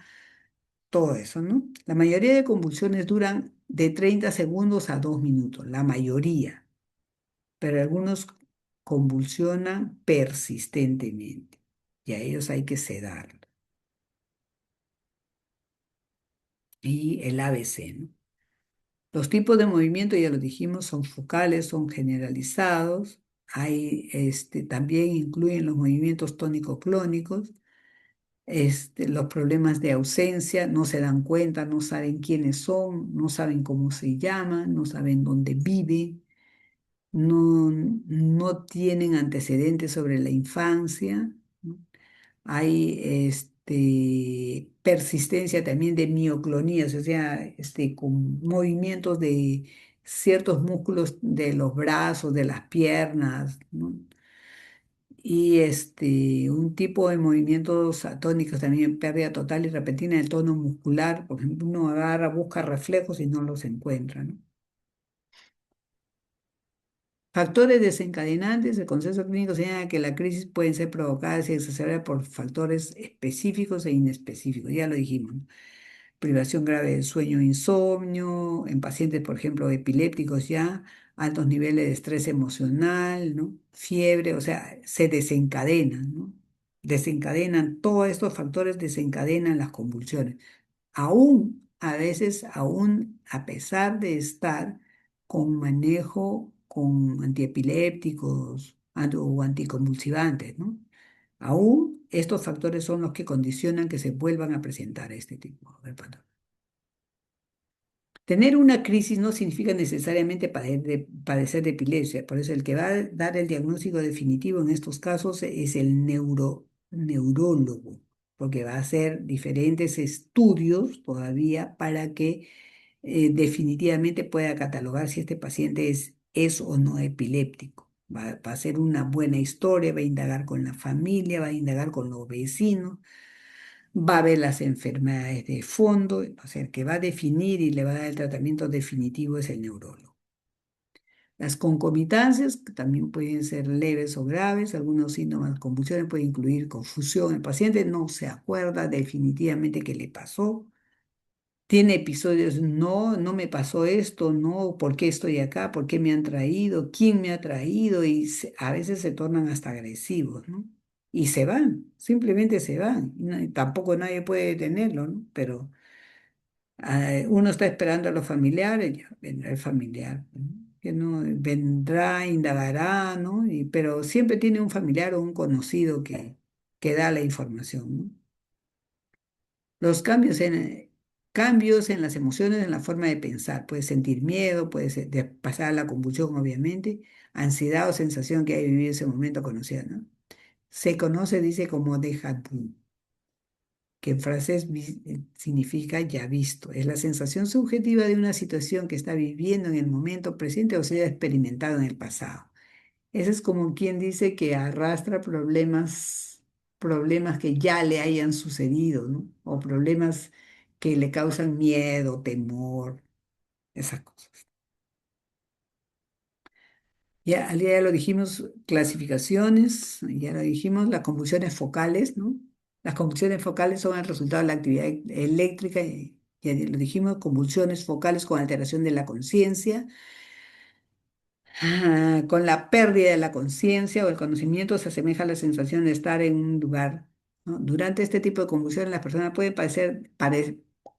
todo eso, ¿no? La mayoría de convulsiones duran de 30 segundos a 2 minutos, la mayoría, pero algunos convulsionan persistentemente y a ellos hay que sedarlos. Y el ABC, ¿no? Los tipos de movimiento, ya lo dijimos, son focales, son generalizados. También incluyen los movimientos tónico-clónicos, los problemas de ausencia, no se dan cuenta, no saben quiénes son, no saben cómo se llaman, no saben dónde viven, no tienen antecedentes sobre la infancia, ¿no? Hay persistencia también de mioclonías, o sea, con movimientos de ciertos músculos de los brazos, de las piernas, ¿no? Y un tipo de movimientos atónicos también, pérdida total y repentina del tono muscular. Por ejemplo, uno agarra, busca reflejos y no los encuentra, ¿no? Factores desencadenantes, el consenso clínico señala que la crisis pueden ser provocadas y exacerbadas por factores específicos e inespecíficos, ya lo dijimos, ¿no? Privación grave del sueño, insomnio, en pacientes, por ejemplo, epilépticos ya, altos niveles de estrés emocional, ¿no? Fiebre, o sea, se desencadena, ¿no? desencadenan, todos estos factores desencadenan las convulsiones. Aún, a veces, aún a pesar de estar con manejo con antiepilépticos o anticonvulsivantes, ¿no? Aún estos factores son los que condicionan que se vuelvan a presentar este tipo de patrones. Tener una crisis no significa necesariamente padecer de epilepsia, por eso el que va a dar el diagnóstico definitivo en estos casos es el neurólogo, porque va a hacer diferentes estudios todavía para que definitivamente pueda catalogar si este paciente es o no epiléptico. Va a hacer una buena historia, va a indagar con la familia, va a indagar con los vecinos, va a ver las enfermedades de fondo, o sea, el que va a definir y le va a dar el tratamiento definitivo es el neurólogo. Las concomitancias, que también pueden ser leves o graves, algunos síntomas de convulsiones pueden incluir confusión. El paciente no se acuerda definitivamente qué le pasó. Tiene episodios, no, no me pasó esto, no, ¿por qué estoy acá? ¿Por qué me han traído? ¿Quién me ha traído? Y a veces se tornan hasta agresivos, ¿no? Y se van, simplemente se van. Y tampoco nadie puede detenerlo, ¿no? Pero uno está esperando a los familiares, ya vendrá el familiar, ¿no? Que no vendrá, indagará, ¿no? Pero siempre tiene un familiar o un conocido que da la información, ¿no? Los cambios en las emociones, en la forma de pensar. Puedes sentir miedo, puedes pasar a la convulsión, obviamente, ansiedad o sensación que hay vivido ese momento conocida, ¿no? Se conoce, dice, como déjà vu, que en francés significa ya visto. Es la sensación subjetiva de una situación que está viviendo en el momento presente o se ha experimentado en el pasado. Ese es como quien dice que arrastra problemas que ya le hayan sucedido, ¿no? O problemas que le causan miedo, temor, esas cosas. Ya lo dijimos, clasificaciones, ya lo dijimos, las convulsiones focales, ¿no? Las convulsiones focales son el resultado de la actividad eléctrica, ya lo dijimos, convulsiones focales con alteración de la conciencia. Con la pérdida de la conciencia o el conocimiento se asemeja a la sensación de estar en un lugar, ¿no? Durante este tipo de convulsiones las personas pueden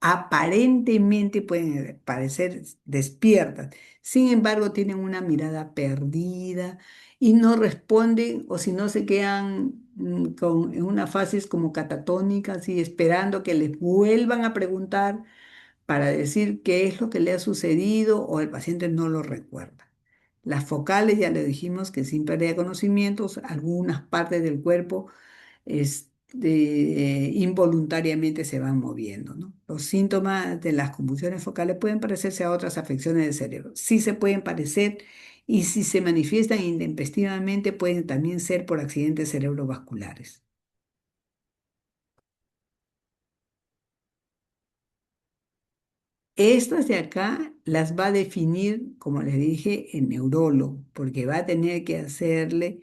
aparentemente pueden parecer despiertas, sin embargo tienen una mirada perdida y no responden o si no se quedan en una fase como catatónica, así esperando que les vuelvan a preguntar para decir qué es lo que le ha sucedido o el paciente no lo recuerda. Las focales, ya le dijimos que sin pérdida de conocimientos, algunas partes del cuerpo involuntariamente se van moviendo, ¿no? Los síntomas de las convulsiones focales pueden parecerse a otras afecciones del cerebro. Sí se pueden parecer y si se manifiestan intempestivamente pueden también ser por accidentes cerebrovasculares. Estas de acá las va a definir, como les dije, el neurólogo, porque va a tener que hacerle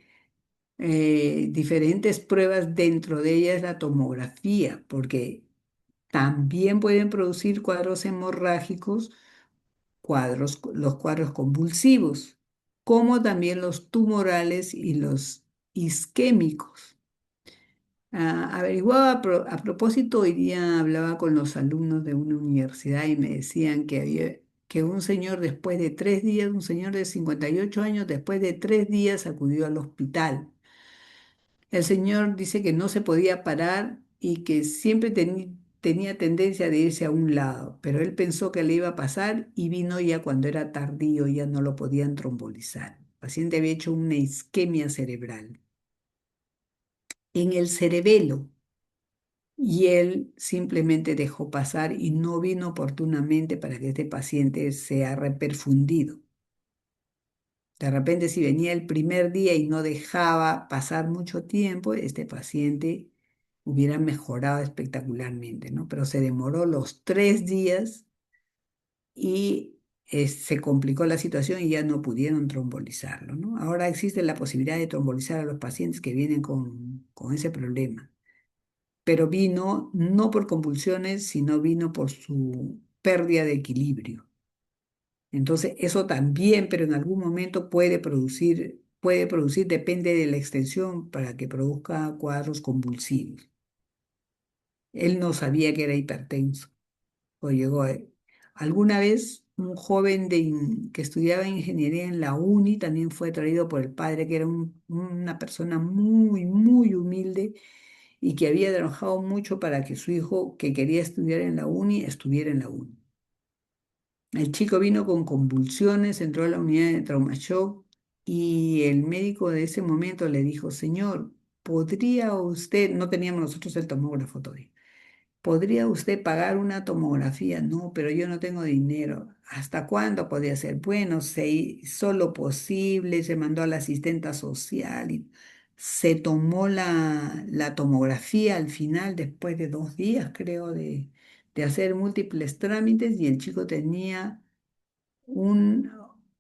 diferentes pruebas, dentro de ellas la tomografía, porque también pueden producir cuadros hemorrágicos, los cuadros convulsivos, como también los tumorales y los isquémicos. Averiguaba a propósito, hoy día hablaba con los alumnos de una universidad y me decían que un señor después de 3 días, un señor de 58 años, después de 3 días acudió al hospital. El señor dice que no se podía parar y que siempre tenía tendencia de irse a un lado, pero él pensó que le iba a pasar y vino ya cuando era tardío, ya no lo podían trombolizar. El paciente había hecho una isquemia cerebral en el cerebelo y él simplemente dejó pasar y no vino oportunamente para que este paciente sea reperfundido. De repente, si venía el primer día y no dejaba pasar mucho tiempo, este paciente hubiera mejorado espectacularmente, ¿no? Pero se demoró los 3 días y se complicó la situación y ya no pudieron trombolizarlo, ¿no? Ahora existe la posibilidad de trombolizar a los pacientes que vienen con ese problema, pero vino no por convulsiones, sino vino por su pérdida de equilibrio. Entonces, eso también, pero en algún momento puede producir depende de la extensión para que produzca cuadros convulsivos. Él no sabía que era hipertenso. O llegó alguna vez un joven que estudiaba ingeniería en la uni también fue traído por el padre, que era una persona muy, muy humilde y que había trabajado mucho para que su hijo, que quería estudiar en la uni, estuviera en la uni. El chico vino con convulsiones, entró a la unidad de trauma shock y el médico de ese momento le dijo, señor, ¿podría usted, no teníamos nosotros el tomógrafo todavía, ¿podría usted pagar una tomografía? No, pero yo no tengo dinero. ¿Hasta cuándo podía ser? Bueno, se hizo lo posible, se mandó a la asistenta social y se tomó la tomografía al final, después de 2 días, creo, de hacer múltiples trámites y el chico tenía un-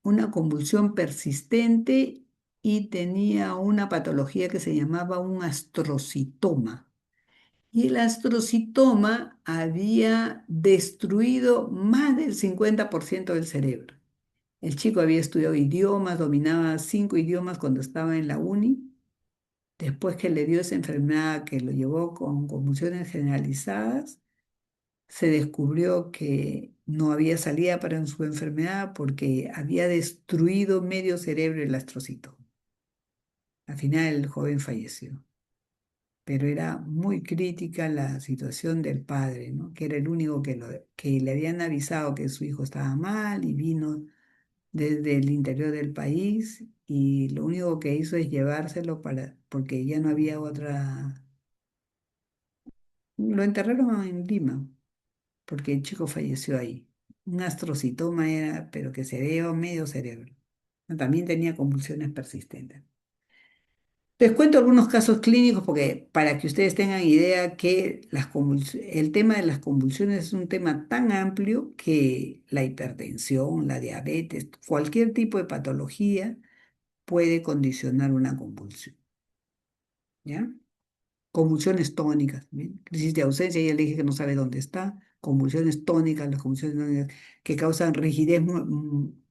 una convulsión persistente y tenía una patología que se llamaba un astrocitoma. Y el astrocitoma había destruido más del 50% del cerebro. El chico había estudiado idiomas, dominaba 5 idiomas cuando estaba en la uni. Después que le dio esa enfermedad que lo llevó con convulsiones generalizadas, se descubrió que no había salida para su enfermedad porque había destruido medio cerebro el astrocitoma. Al final el joven falleció, pero era muy crítica la situación del padre, ¿no? Que era el único que le habían avisado que su hijo estaba mal y vino desde el interior del país y lo único que hizo es llevárselo porque ya no había otra. Lo enterraron en Lima porque el chico falleció ahí. Un astrocitoma era, pero que se veía medio cerebro. También tenía convulsiones persistentes. Les cuento algunos casos clínicos porque para que ustedes tengan idea que el tema de las convulsiones es un tema tan amplio que la hipertensión, la diabetes, cualquier tipo de patología puede condicionar una convulsión, ¿ya? Convulsiones tónicas, ¿bien? Crisis de ausencia, ya le dije que no sabe dónde está. Convulsiones tónicas, las convulsiones tónicas que causan rigidez,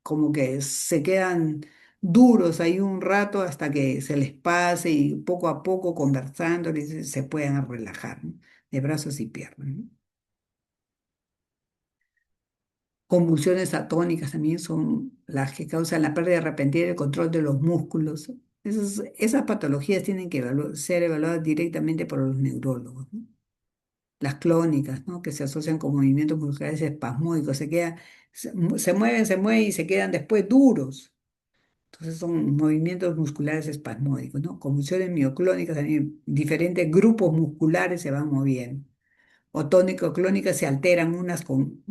como que se quedan duros ahí un rato hasta que se les pase y poco a poco conversando se puedan relajar, ¿no? De brazos y piernas, ¿no? Convulsiones atónicas también son las que causan la pérdida repentina del control de los músculos. Esas patologías tienen que ser evaluadas directamente por los neurólogos, ¿no? Las clónicas, ¿no? Que se asocian con movimientos musculares espasmódicos, se mueven y se quedan después duros. Entonces son movimientos musculares espasmódicos, ¿no? Convulsiones mioclónicas, también diferentes grupos musculares se van moviendo. O tónico-clónicas se alteran unas con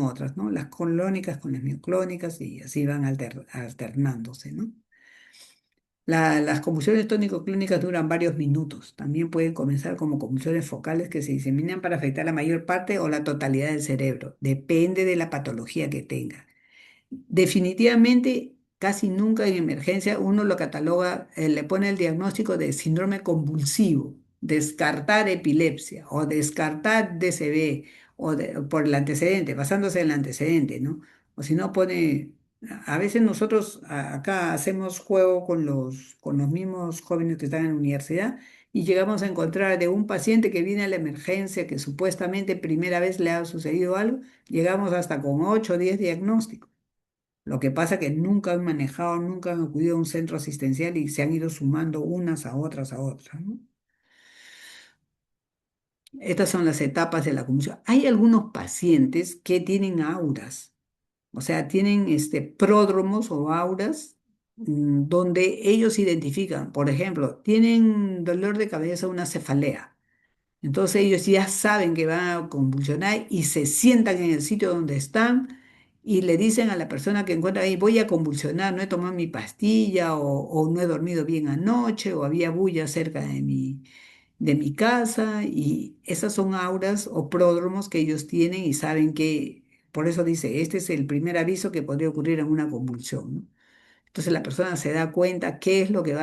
otras, ¿no? Las clónicas con las mioclónicas y así van alternándose, ¿no? Las convulsiones tónico-clínicas duran varios minutos. También pueden comenzar como convulsiones focales que se diseminan para afectar la mayor parte o la totalidad del cerebro. Depende de la patología que tenga. Definitivamente, casi nunca en emergencia uno lo cataloga, le pone el diagnóstico de síndrome convulsivo, descartar epilepsia o descartar DCB por el antecedente, basándose en el antecedente, ¿no? O si no pone, a veces nosotros acá hacemos juego con los mismos jóvenes que están en la universidad y llegamos a encontrar de un paciente que viene a la emergencia que supuestamente primera vez le ha sucedido algo, llegamos hasta con 8 o 10 diagnósticos. Lo que pasa es que nunca han manejado, nunca han acudido a un centro asistencial y se han ido sumando unas a otras, ¿no? Estas son las etapas de la convulsión. Hay algunos pacientes que tienen auras, o sea, tienen pródromos o auras donde ellos identifican, por ejemplo, tienen dolor de cabeza, una cefalea. Entonces ellos ya saben que van a convulsionar y se sientan en el sitio donde están y le dicen a la persona que encuentra ahí, voy a convulsionar, no he tomado mi pastilla o no he dormido bien anoche o había bulla cerca de mi casa y esas son auras o pródromos que ellos tienen y saben que, por eso dice, este es el primer aviso que podría ocurrir en una convulsión, ¿no? Entonces la persona se da cuenta qué es lo que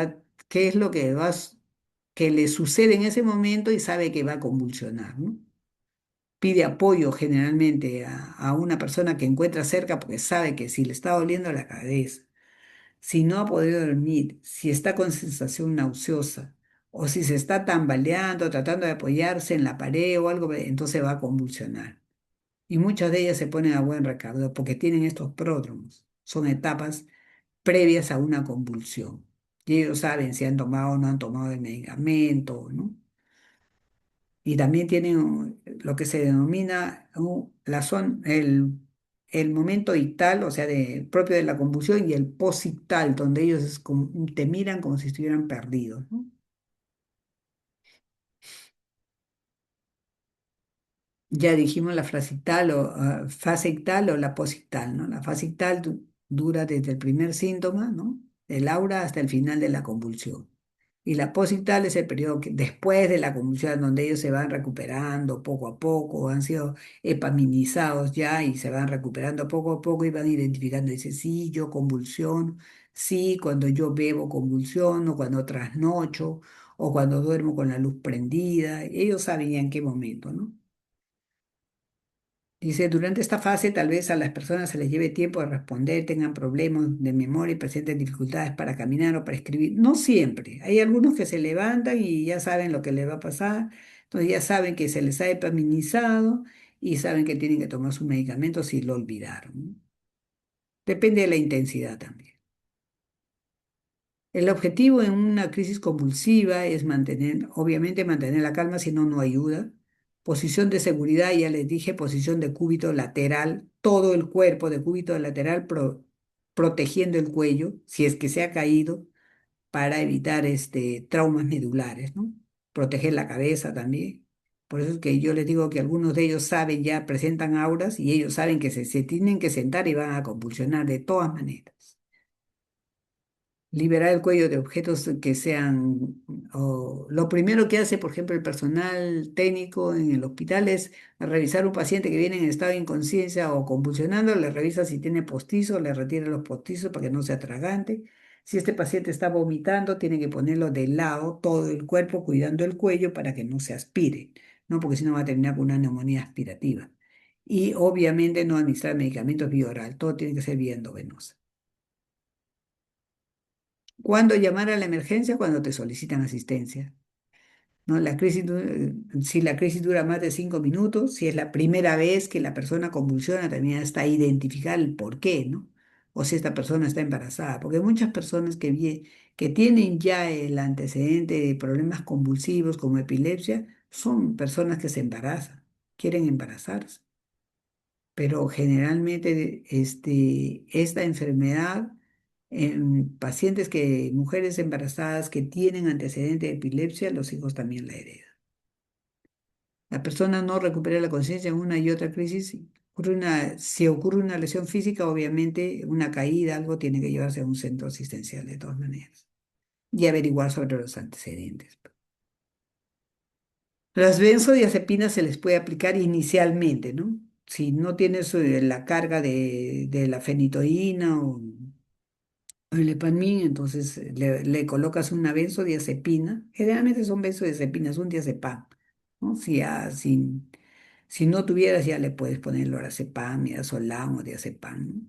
le sucede en ese momento y sabe que va a convulsionar, ¿no? Pide apoyo generalmente a una persona que encuentra cerca porque sabe que si le está doliendo la cabeza, Si no ha podido dormir, si está con sensación nauseosa o si se está tambaleando, tratando de apoyarse en la pared o algo, entonces va a convulsionar. Y muchas de ellas se ponen a buen recaudo porque tienen estos pródromos. Son etapas previas a una convulsión. Y ellos saben si han tomado o no han tomado el medicamento, ¿no? Y también tienen lo que se denomina el momento ictal, o sea, propio de la convulsión, y el posictal, donde ellos te miran como si estuvieran perdidos, ¿no? Ya dijimos la frasictal o fase ictal o la posictal, ¿no? La fase ictal dura desde el primer síntoma, ¿no? Del aura hasta el final de la convulsión. Y la posictal es el periodo después de la convulsión, donde ellos se van recuperando poco a poco, han sido epaminizados ya y se van recuperando poco a poco y van identificando, dice, sí, yo convulsiono, sí, cuando yo bebo convulsiono, cuando trasnocho o cuando duermo con la luz prendida. Ellos saben ya en qué momento, ¿no? Dice, durante esta fase tal vez a las personas se les lleve tiempo de responder, tengan problemas de memoria y presenten dificultades para caminar o para escribir. No siempre. Hay algunos que se levantan y ya saben lo que les va a pasar. Entonces ya saben que se les ha epaminizado y saben que tienen que tomar sus medicamentos si lo olvidaron, ¿no? Depende de la intensidad también. El objetivo en una crisis convulsiva es mantener, obviamente mantener la calma, si no, no ayuda. Posición de seguridad, ya les dije, posición de cúbito lateral, todo el cuerpo de cúbito lateral protegiendo el cuello, si es que se ha caído, para evitar traumas medulares, ¿no? Proteger la cabeza también. Por eso es que yo les digo que algunos de ellos saben, ya presentan auras y ellos saben que se tienen que sentar y van a convulsionar de todas maneras. Liberar el cuello de objetos que sean, lo primero que hace, por ejemplo, el personal técnico en el hospital es revisar un paciente que viene en estado de inconsciencia o convulsionando, le revisa si tiene postizo, le retira los postizos para que no se atragante. Si este paciente está vomitando, tiene que ponerlo de lado, todo el cuerpo, cuidando el cuello para que no se aspire, ¿no? Porque si no va a terminar con una neumonía aspirativa. Y obviamente no administrar medicamentos vía oral, todo tiene que ser vía endovenosa. ¿Cuándo llamar a la emergencia? Cuando te solicitan asistencia, ¿no? Si la crisis dura más de 5 minutos, si es la primera vez que la persona convulsiona, también está identificar el por qué, ¿no? O si esta persona está embarazada, porque hay muchas personas que tienen ya el antecedente de problemas convulsivos como epilepsia, son personas que se embarazan, quieren embarazarse, pero generalmente esta enfermedad en mujeres embarazadas que tienen antecedente de epilepsia, los hijos también la heredan. La persona no recupera la conciencia en una y otra crisis. Si ocurre una lesión física, obviamente una caída, algo tiene que llevarse a un centro asistencial de todas maneras y averiguar sobre los antecedentes. Las benzodiazepinas se les puede aplicar inicialmente, ¿no? Si no tienes la carga de la fenitoína o el Epamil, entonces le colocas una benzodiazepina. Generalmente son benzodiazepinas, un diazepam, ¿no? Si no tuvieras, ya le puedes poner lorazepam, midazolam o diazepam, ¿no?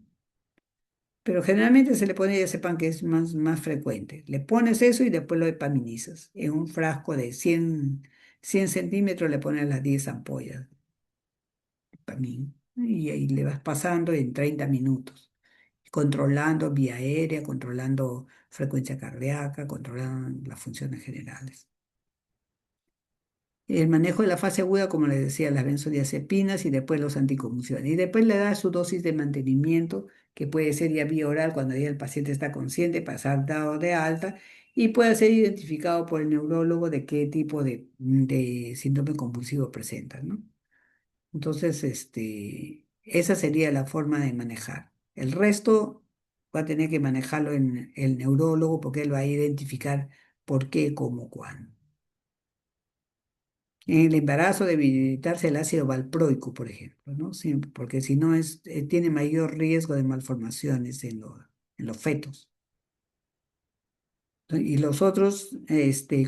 Pero generalmente se le pone diazepam, que es más frecuente. Le pones eso y después lo epaminizas. En un frasco de 100 centímetros le pones las 10 ampollas de Epamil, ¿no? Y ahí le vas pasando en 30 minutos, controlando vía aérea, controlando frecuencia cardíaca, controlando las funciones generales. El manejo de la fase aguda, como les decía, las benzodiazepinas y después los anticonvulsivantes. Y después le da su dosis de mantenimiento, que puede ser ya vía oral cuando ya el paciente está consciente, pasar dado de alta, y puede ser identificado por el neurólogo de qué tipo de síndrome convulsivo presenta, ¿no? Entonces, esa sería la forma de manejar. El resto va a tener que manejarlo en el neurólogo porque él va a identificar por qué, cómo, cuándo. En el embarazo debe evitarse el ácido valproico, por ejemplo, ¿no? Sí, porque si no tiene mayor riesgo de malformaciones en los fetos. Y los otros,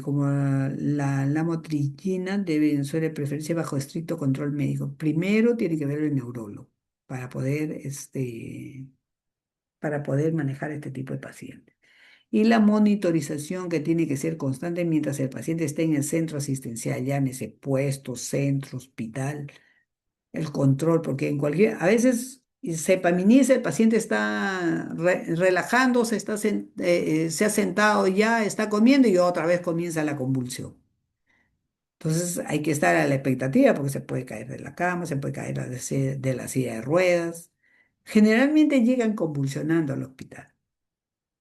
como la lamotrigina, suele preferirse bajo estricto control médico. Primero tiene que ver el neurólogo para poder para poder manejar este tipo de pacientes. Y la monitorización que tiene que ser constante mientras el paciente esté en el centro asistencial, llámese puesto, centro, hospital, el control, porque en cualquier, a veces se epaminiza, el paciente está relajándose, se ha sentado ya, está comiendo y otra vez comienza la convulsión. Entonces hay que estar a la expectativa porque se puede caer de la cama, se puede caer de la silla de ruedas. Generalmente llegan convulsionando al hospital.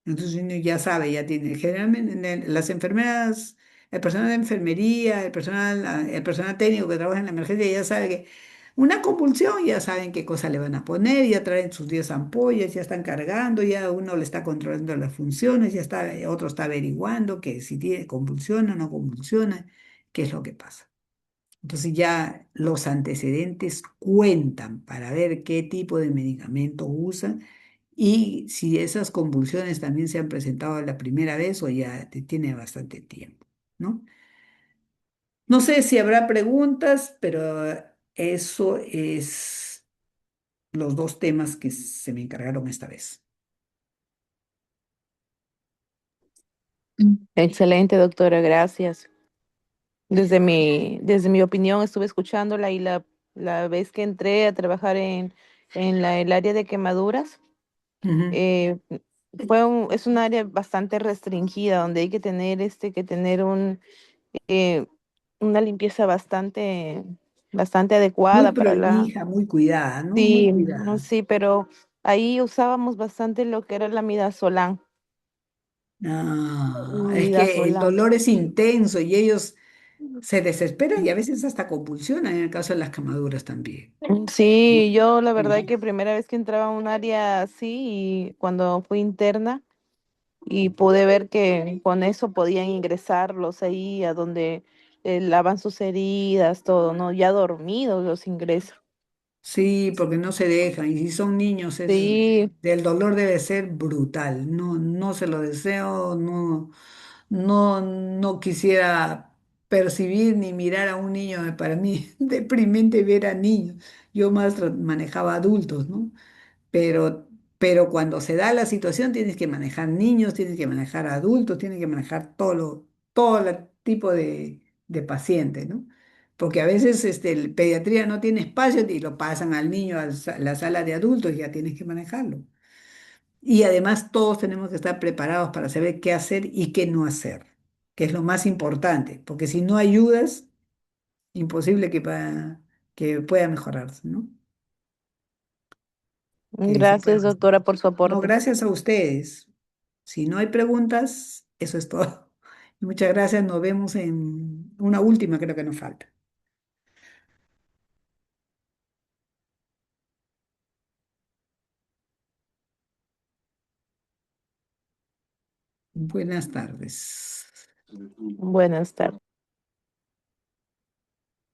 Entonces uno ya sabe, ya tiene, generalmente las enfermeras, el personal de enfermería, el personal técnico que trabaja en la emergencia ya sabe que una convulsión, ya saben qué cosa le van a poner, ya traen sus 10 ampollas, ya están cargando, ya uno le está controlando las funciones, ya está, otro está averiguando que si tiene convulsiona o no convulsiona, qué es lo que pasa. Entonces ya los antecedentes cuentan para ver qué tipo de medicamento usa y si esas convulsiones también se han presentado la primera vez o ya tiene bastante tiempo, ¿no? No sé si habrá preguntas, pero eso es los dos temas que se me encargaron esta vez. Excelente, doctora, gracias. Desde mi opinión, estuve escuchándola y la vez que entré a trabajar el área de quemaduras, Ujú. eh, es un área bastante restringida donde hay que tener, que tener eh, una limpieza bastante Muy adecuada para prolija, muy cuidada, ¿no? Muy sí, no, cuidada. sí, pero ahí usábamos bastante lo que era la midazolam. Ah, es que el Midazolam. dolor es intenso y ellos se desesperan y a veces hasta convulsionan en el caso de las quemaduras también. ¿No? Sí, yo la verdad Sí. que primera vez que entraba a un área así y cuando fui interna y pude ver que con eso podían ingresarlos ahí a donde lavan sus heridas, todo, ¿no? Ya dormidos los ingresan. Sí, porque no se dejan. Y si son niños, Sí, el dolor debe ser brutal. No, no se lo deseo, no, no, no quisiera percibir ni mirar a un niño. Para mí, deprimente ver a niños. Yo más manejaba adultos, ¿no? Pero, pero cuando se da la situación, tienes que manejar niños, tienes que manejar adultos, tienes que manejar todo el tipo de pacientes, ¿no? Porque a veces el pediatría no tiene espacio y lo pasan al niño a la sala de adultos y ya tienes que manejarlo. Y además todos tenemos que estar preparados para saber qué hacer y qué no hacer, que es lo más importante, porque si no ayudas, imposible que pueda mejorarse, ¿no? Que se pueda gracias mejorar. doctora por su No, aporte. gracias a ustedes. Si no hay preguntas, eso es todo. Muchas gracias. Nos vemos en una última, creo que nos falta. Buenas tardes. Buenas tardes.